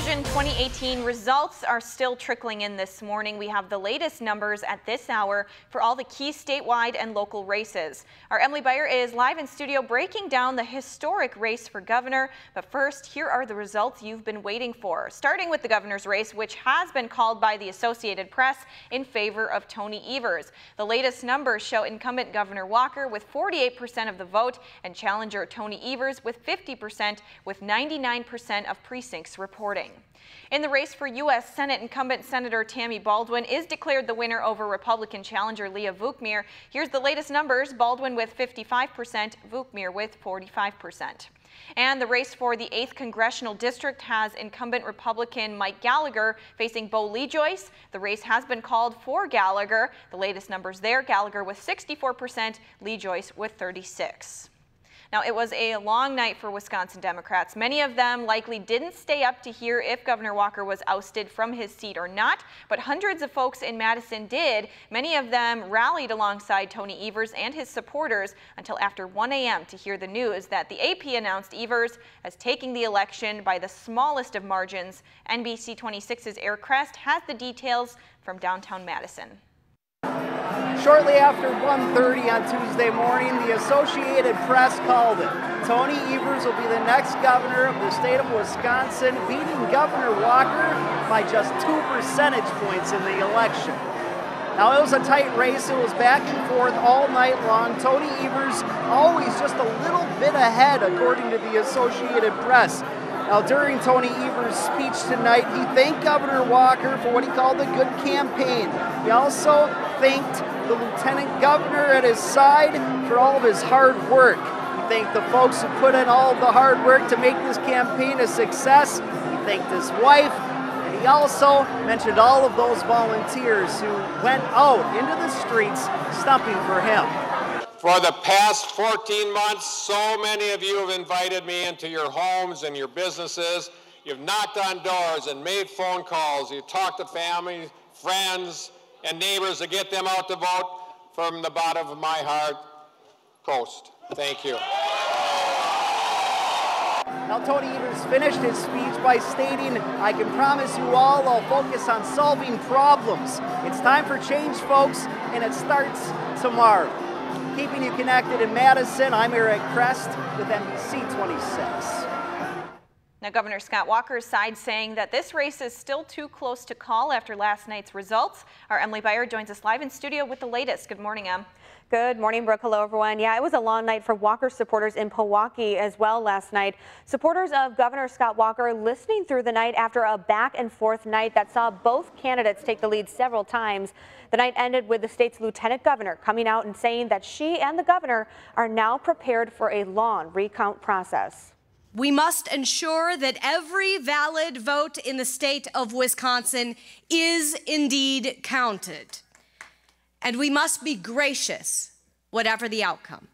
Television 2018 results are still trickling in this morning. We have the latest numbers at this hour for all the key statewide and local races. Our Emily Beyer is live in studio breaking down the historic race for governor. But first, here are the results you've been waiting for. Starting with the governor's race, which has been called by the Associated Press in favor of Tony Evers. The latest numbers show incumbent Governor Walker with 48% of the vote and challenger Tony Evers with 50%, with 99% of precincts reporting. In the race for U.S. Senate, incumbent Senator Tammy Baldwin is declared the winner over Republican challenger Leah Vukmir. Here's the latest numbers: Baldwin with 55%, Vukmir with 45%. And the race for the 8th Congressional District has incumbent Republican Mike Gallagher facing Bo Lee Joyce. The race has been called for Gallagher. The latest numbers there: Gallagher with 64%, Lee Joyce with 36%. Now, it was a long night for Wisconsin Democrats. Many of them likely didn't stay up to hear if Governor Walker was ousted from his seat or not, but hundreds of folks in Madison did. Many of them rallied alongside Tony Evers and his supporters until after 1 a.m. to hear the news that the AP announced Evers as taking the election by the smallest of margins. NBC 26's Eric Crest has the details from downtown Madison. Shortly after 1:30 on Tuesday morning, the Associated Press called it. Tony Evers will be the next governor of the state of Wisconsin, beating Governor Walker by just 2 percentage points in the election. Now, it was a tight race. It was back and forth all night long. Tony Evers always just a little bit ahead, according to the Associated Press. Now, during Tony Evers' speech tonight, he thanked Governor Walker for what he called a good campaign. He also thanked the lieutenant governor at his side for all of his hard work. He thanked the folks who put in all of the hard work to make this campaign a success. He thanked his wife, and he also mentioned all of those volunteers who went out into the streets stumping for him. For the past 14 months, so many of you have invited me into your homes and your businesses. You've knocked on doors and made phone calls. You've talked to family, friends, and neighbors to get them out to vote. From the bottom of my heart, Coast. Thank you. Now, Tony Evers finished his speech by stating, "I can promise you all I'll focus on solving problems. It's time for change, folks, and it starts tomorrow." Keeping you connected in Madison, I'm Eric Crest with NBC 26. Now, Governor Scott Walker's side saying that this race is still too close to call after last night's results. Our Emily Beyer joins us live in studio with the latest. Good morning, Em. Good morning, Brooke. Hello, everyone. Yeah, it was a long night for Walker supporters in Pewaukee as well last night. Supporters of Governor Scott Walker listening through the night after a back-and-forth night that saw both candidates take the lead several times. The night ended with the state's lieutenant governor coming out and saying that she and the governor are now prepared for a long recount process. We must ensure that every valid vote in the state of Wisconsin is indeed counted. And we must be gracious, whatever the outcome.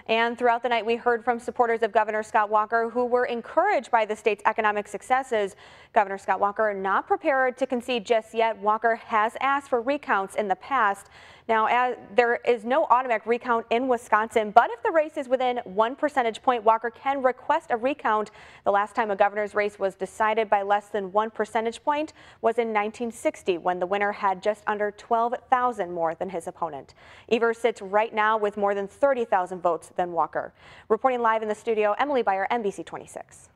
And throughout the night, we heard from supporters of Governor Scott Walker who were encouraged by the state's economic successes. Governor Scott Walker not prepared to concede just yet. Walker has asked for recounts in the past. Now, there is no automatic recount in Wisconsin, but if the race is within 1 percentage point, Walker can request a recount. The last time a governor's race was decided by less than 1 percentage point was in 1960, when the winner had just under 12,000 more than his opponent. Evers sits right now with more than 30,000 votes than Walker. Reporting live in the studio, Emily Beyer, NBC 26.